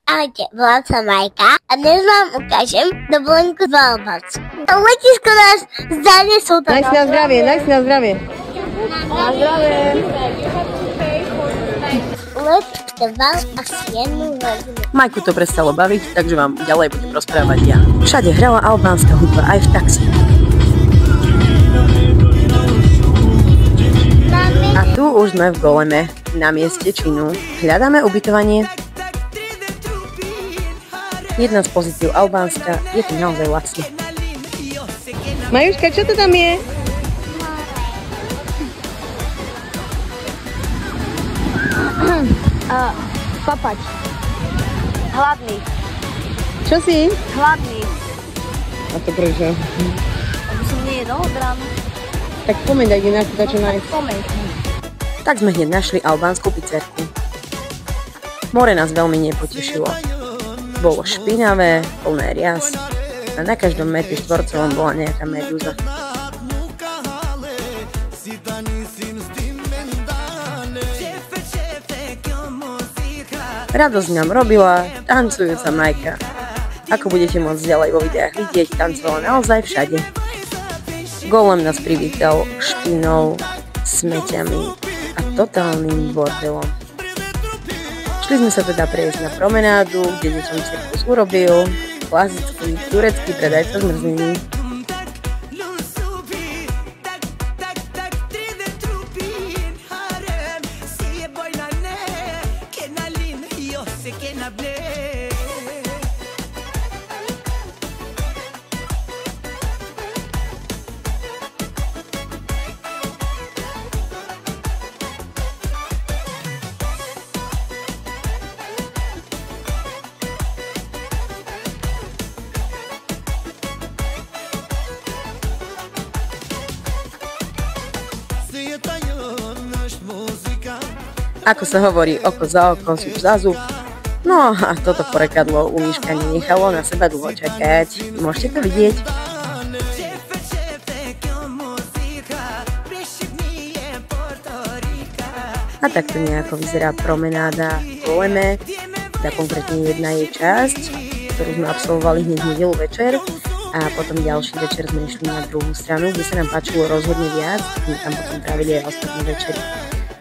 Ahojte, volám sa Majka a dnes vám ukážem dovolenku v Albánsku. Letisko nás zanesú to. Naj si na zdravie, naj si na zdravie. Na zdravie. Let trval asi 1 hodinu. Majku to prestalo baviť, takže vám ďalej budem rozprávať ja. Všade hrala albánska hudba, aj v taxi. A tu už sme v Goleme, na mieste činu. Hľadáme ubytovanie. Jedna z pozitív Albánska je tu naozaj lacné. Majuška, čo to tam je? Papať. Hladný. Čo si? Hladný. A to prečo? Aby som nejedol od rána. Tak pomeň, daj nejakú dačo nájsť. Pomeň. Tak sme hneď našli albánsku pizzerku. More nás veľmi nepotešilo. Bolo špinavé, plné rias a na každom metri štvorcovom bola nejaká medúza. Radosť nám robila tancujúca Majka. Ako budete môcť ďalej vo videách vidieť, tancovala naozaj všade. Golem nás privítal špinou, smeťami a totálnym bordelom. Šli sme sa teda prejsť na promenádu, kde deťom cirkus urobil klasický turecký predajca zmrzliny. Ako sa hovorí, oko za oko, zub za zub. No a toto porekadlo u Miška nenechalo na seba dlho čakať. Môžete to vidieť? A takto nejako vyzerá promenáda v Goleme, teda konkrétne jedna jej časť, ktorú sme absolvovali hneď nedeľu večer. A potom ďalší večer sme išli na druhú stranu, kde sa nám páčilo rozhodne viac, sme tam potom trávili aj ostatné večery.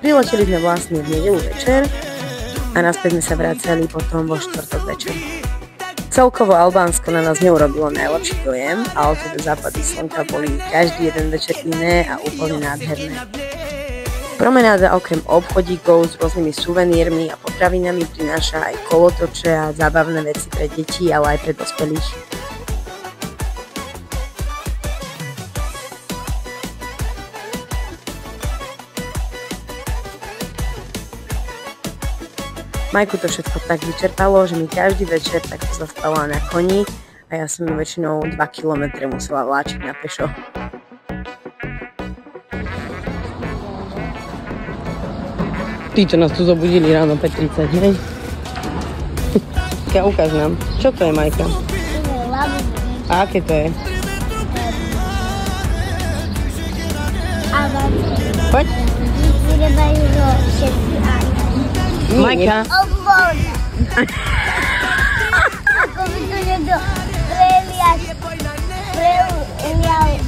Prileteli sme vlastne v nedeľu večer a naspäť sme sa vracali potom vo štvrtok večer. Celkovo Albánsko na nás neurobilo najlepší dojem, ale teda západy slnka boli každý jeden večer iné a úplne nádherné. Promenáda okrem obchodíkov s rôznymi suvenírmi a potravinami prináša aj kolotoče a zábavné veci pre deti, ale aj pre dospelých. Majku to všetko tak vyčerpalo, že mi každý večer takto zastala na koni a ja som väčšinou 2 kilometre musela vláčiť na pešo. Tí, čo nás tu zobudili ráno 5:30, hej? Ja ukáž nám. Čo to je, Majka? A aké to je? Poď. Vyrebajú ho všetci aj. Majka. Obvoľne. Ako by to niekto prelial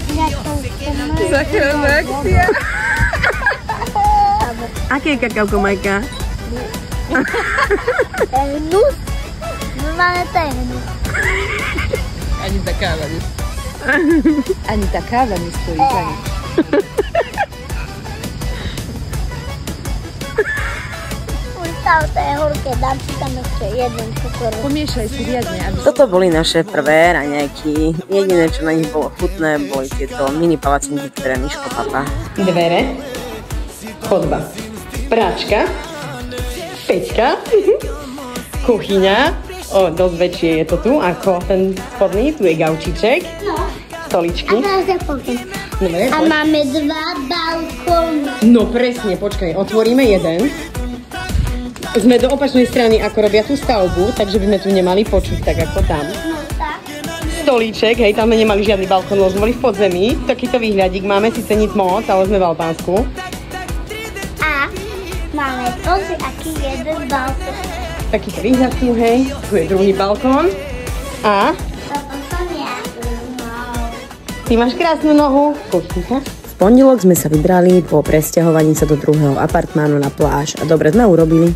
nejakou formou. Záchranná akcia. Aké je kakávko, Majka? Hnus. Normálne to je hnus. Ani tá káva Ani tá káva nestojí za nič. To je horké, dám si tam ešte jeden cukor. Pomiešaj si riadne, aby... Toto boli naše prvé raňajky. Jediné, čo na nich bolo chutné, boli tieto mini palacinky, ktoré Miško papá. Dvere, chodba, práčka, peťka, kuchyňa. O, dosť väčšie je to tu, ako ten spodný. Tu je gaučiček, stoličky. A teraz ja poviem. Dobre, a máme 2 balkóny. No presne, počkaj, otvoríme jeden. Sme do opačnej strany, ako robia tú stavbu, takže by sme tu nemali počuť tak ako tam. No tak. Stolíček, hej, tam sme nemali žiadny balkón, lebo sme boli v podzemí. Takýto výhľadík máme, síce nic moc, ale sme v Albánsku. A máme pozri, aký jeden balkón. takýto výhľad tu, hej. Tu je druhý balkón. A? Ty máš krásnu nohu. Košníka. V pondelok sme sa vybrali po presťahovaní sa do druhého apartmánu na pláž. A dobre sme urobili.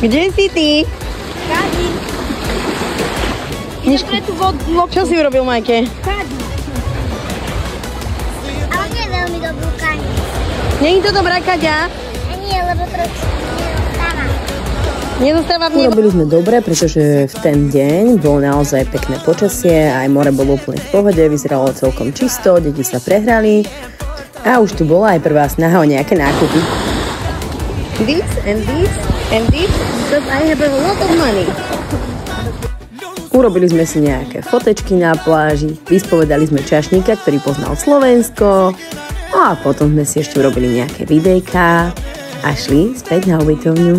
Kde si ty? Kádi. Idem pre tú vodu. Čo si urobil, Majke? Kádi. Ale nie je veľmi dobrú kaňu. Nie je to dobrá kaďa? Nie, lebo trošku nezostáva. Nezostáva v nej. Urobili sme dobre, pretože v ten deň bolo naozaj pekné počasie, aj more bolo úplne v pohode, vyzeralo celkom čisto, deti sa prehrali a už tu bola aj prvá snaha o nejaké nákupy. This and this and this, because I have a lot of money. Urobili sme si nejaké fotečky na pláži, vyspovedali sme čašníka, ktorý poznal Slovensko, no a potom sme si ešte urobili nejaké videjká a šli späť na ubytovňu.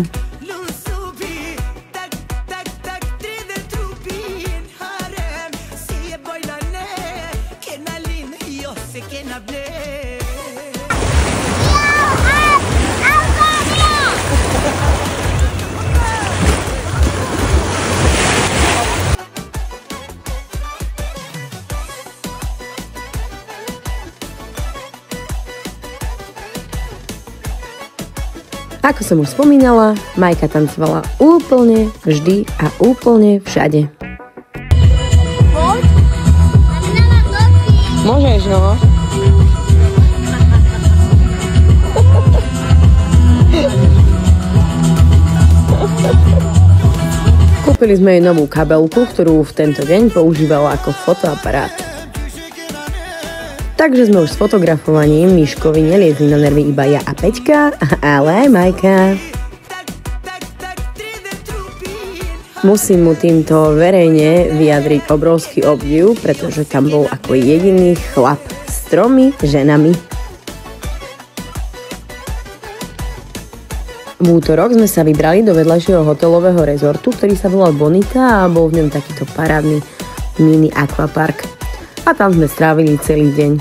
Ako som už spomínala, Majka tancovala úplne vždy a úplne všade. Môžeš, no. Kúpili sme jej novú kabelku, ktorú v tento deň používala ako fotoaparát. Takže sme už s fotografovaním Miškovi neliezli na nervy iba ja a Peťka, ale aj Majka. Musím mu týmto verejne vyjadriť obrovský obdiv, pretože tam bol ako jediný chlap s 3 ženami. V útorok sme sa vybrali do vedľajšieho hotelového rezortu, ktorý sa volal Bonita a bol v ňom takýto parádny mini aquapark. A tam sme strávili celý deň.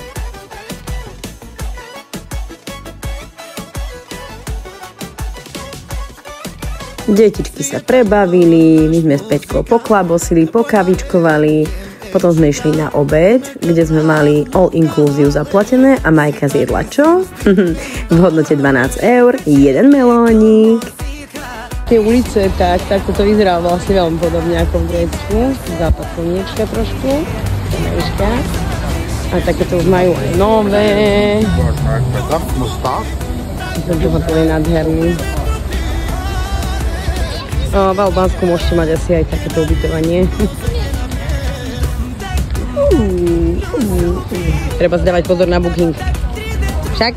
Detičky sa prebavili, my sme s Peťkou poklabosili, pokavičkovali, potom sme išli na obed, kde sme mali all inclusive zaplatené a Majka zjedla čo? V hodnote 12 €, 1 melónik. Tie ulice, tak to vyzerá vlastne veľmi podobne ako v Grécku, západ slniečka trošku, Mejška. A takéto už majú aj nové. Tento hotel je nádherný. V Albánsku môžete mať asi aj takéto ubytovanie. Treba zdávať pozor na booking. Však?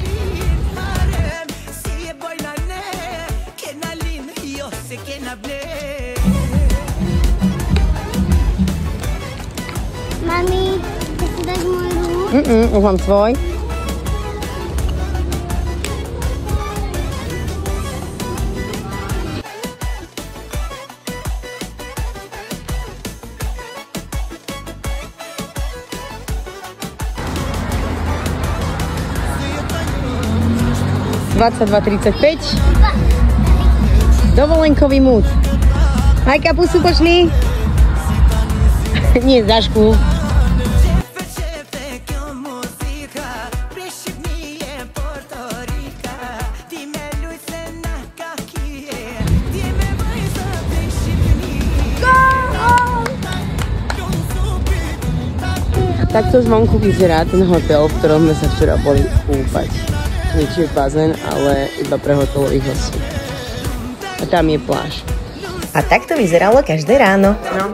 Mami, chceš si dať môj rúk? Už mám svoj. $22.35. Dovolenkový mood. Majka, pusu pošli. Nie, Zašku. Takto zvonku vyzerá ten hotel, v ktorom sme sa včera boli kúpať. Nie či je bazén, ale iba pre hotelových hostí. A tam je pláž. A tak to vyzeralo každé ráno. No.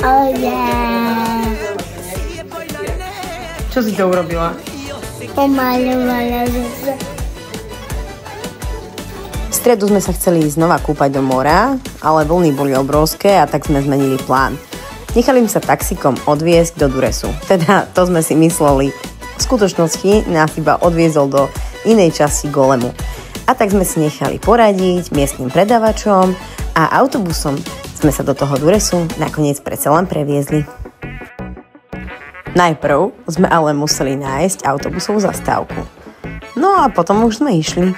Oh yeah. Čo si to urobila? Pomaľovala zase. V stredu sme sa chceli znova kúpať do mora, ale vlny boli obrovské a tak sme zmenili plán. Nechali sa taxikom odviesť do Duresu. Teda to sme si mysleli. V skutočnosti nás iba odviezol do inej časti Golemu. A tak sme si nechali poradiť miestnym predavačom a autobusom sme sa do toho Duresu nakoniec predsa len previezli. Najprv sme ale museli nájsť autobusovú zastávku. No a potom už sme išli.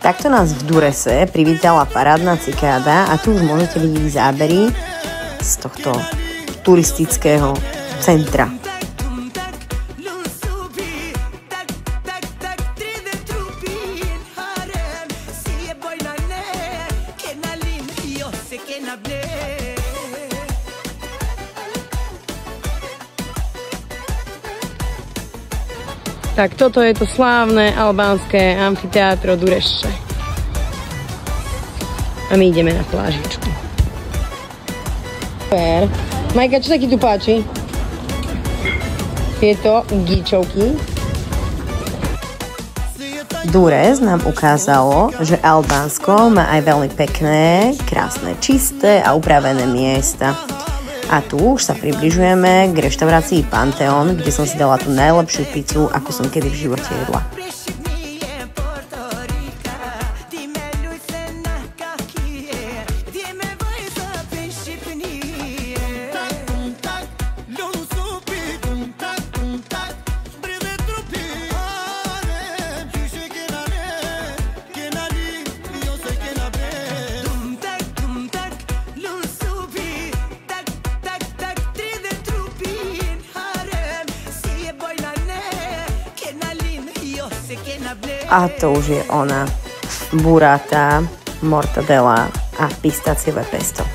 Takto nás v Durese privítala parádna cikáda a tu už môžete vidieť zábery z tohto turistického centra. Tak toto je to slávne albánske amfiteátro Durešče. A my ideme na plážičku. Super. Majka, čo sa ti tu páči? Tieto gíčovky. Dures nám ukázalo, že Albánsko má aj veľmi pekné, krásne, čisté a upravené miesta. A tu už sa približujeme k reštaurácii Panteón, kde som si dala tú najlepšiu pizzu, akú som kedy v živote jedla. A to už je ona. Burrata, mortadela a pistáciové pesto.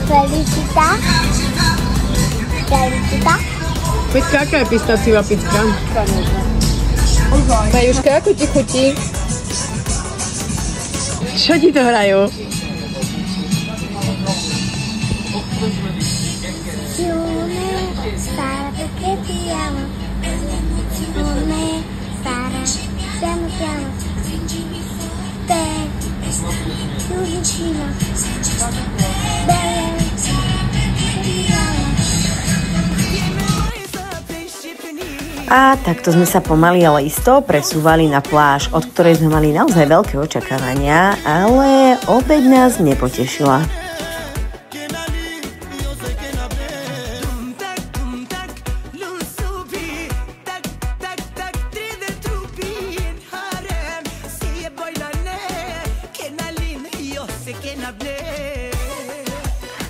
Felicita. Peťka, aká je pistáciová pizka? Majuška, ako ti chutí? Čo ti to hrajú? Sara, perché ti amo? Come Sara, siamo chiamo te, più vicino, belle, A takto sme sa pomaly, ale isto presúvali na pláž, od ktorej sme mali naozaj veľké očakávania, ale opäť nás nepotešila.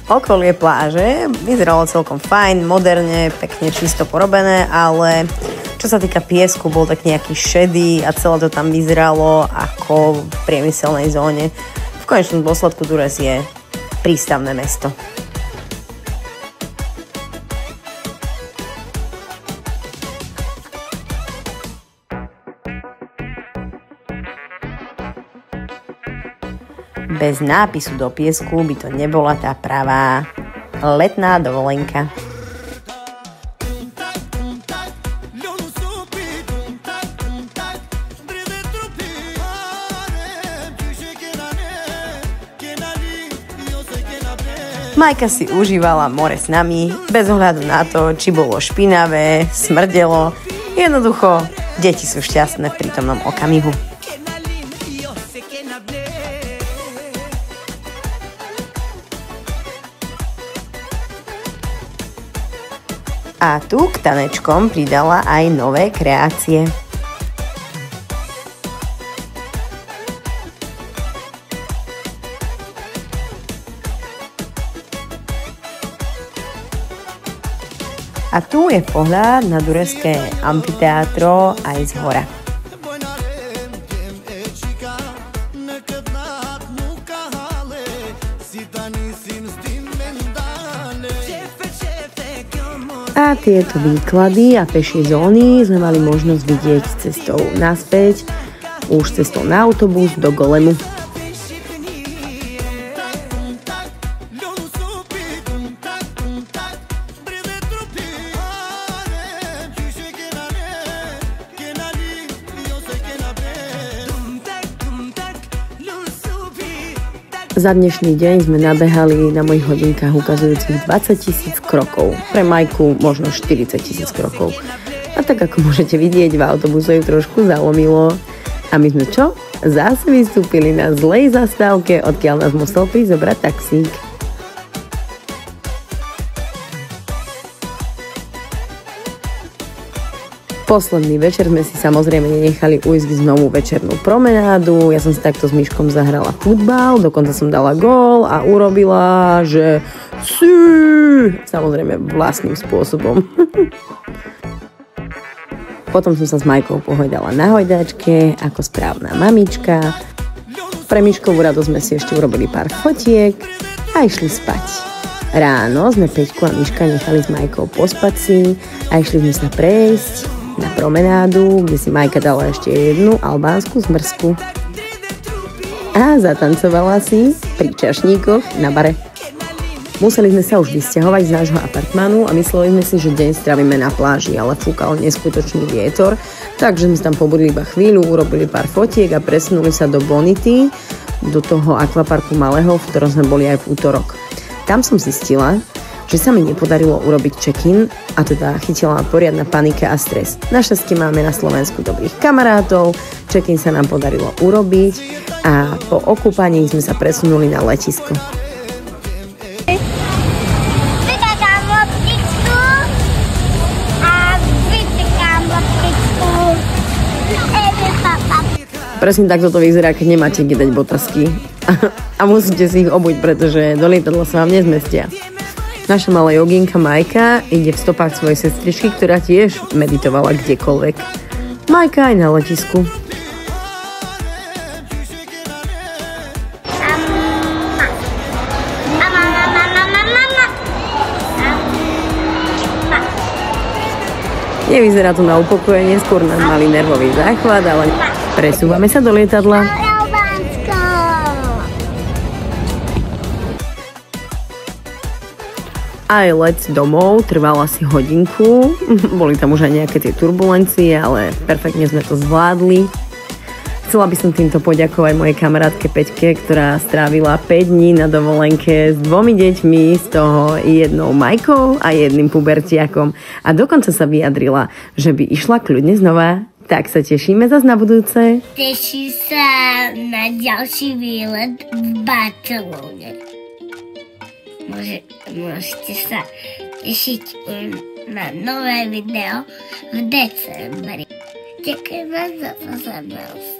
Okolie pláže vyzeralo celkom fajn, moderne, pekne čisto porobené, ale čo sa týka piesku, bol tak nejaký šedý a celé to tam vyzeralo ako v priemyselnej zóne. V konečnom dôsledku Dures je prístavné mesto. Bez nápisu do piesku by to nebola tá pravá letná dovolenka. Majka si užívala more s nami, bez ohľadu na to, či bolo špinavé, smrdelo. Jednoducho, deti sú šťastné v prítomnom okamihu. A tu k tanečkom pridala aj nové kreácie. A tu je pohľad na Dureské amfiteátro aj z hora. A tieto výklady a pešie zóny sme mali možnosť vidieť cestou naspäť, už cestou na autobus do Golemu. Za dnešný deň sme nabehali na mojich hodinkách ukazujúcich 20 000 krokov. Pre Majku možno 40 000 krokov. A tak ako môžete vidieť, v autobuse ju trošku zalomilo. A my sme čo? Zase vystúpili na zlej zastávke, odkiaľ nás musel prísť zobrať taxík. Posledný večer sme si samozrejme nenechali ujsť znovu večernú promenádu. Ja som si takto s Myškom zahrala futbal, dokonca som dala gól a urobila, že samozrejme vlastným spôsobom. Potom som sa s Majkou pohojdala na hojdačke ako správna mamička. Pre Myškovú radosť sme si ešte urobili pár fotiek a išli spať. Ráno sme Peťku a Myška nechali s Majkou pospať si a išli sme sa prejsť na promenádu, kde si Majka dala ešte jednu albánsku zmrzku. A zatancovala si pri čašníkoch na bare. Museli sme sa už vysťahovať z nášho apartmánu a mysleli sme si, že deň stravíme na pláži, ale fúkal neskutočný vietor, takže sme tam pobudli iba chvíľu, urobili pár fotiek a presunuli sa do Bonity, do toho akvaparku malého, v ktorom sme boli aj v útorok. Tam som zistila, že sa mi nepodarilo urobiť check-in a teda chytila poriadna panika a stres. Našťastie máme na Slovensku dobrých kamarátov, check-in sa nám podarilo urobiť a po okúpaní sme sa presunuli na letisko. Vytakám loptičku a vytakám loptičku. Presne takto to vyzerá, keď nemáte kde dať botasky a musíte si ich obuť, pretože do lietadla sa vám nezmestia. Naša malá joginka Majka ide v stopách svojej sestričky, ktorá tiež meditovala kdekoľvek. Majka aj na letisku. Nevyzerá to na upokojenie, skôr nám mali nervový záchvat, ale presúvame sa do lietadla. Aj let domov trval asi hodinku, boli tam už aj nejaké tie turbulencie, ale perfektne sme to zvládli. Chcela by som týmto poďakovať mojej kamarátke Peťke, ktorá strávila 5 dní na dovolenke s 2 deťmi, z toho jednou Majkou a jedným pubertiakom. A dokonca sa vyjadrila, že by išla kľudne znova. Tak sa tešíme zas na budúce. Teším sa na ďalší výlet v Barcelone. Môžete sa tešiť na nové video v decembri. Ďakujem vám za pozornosť.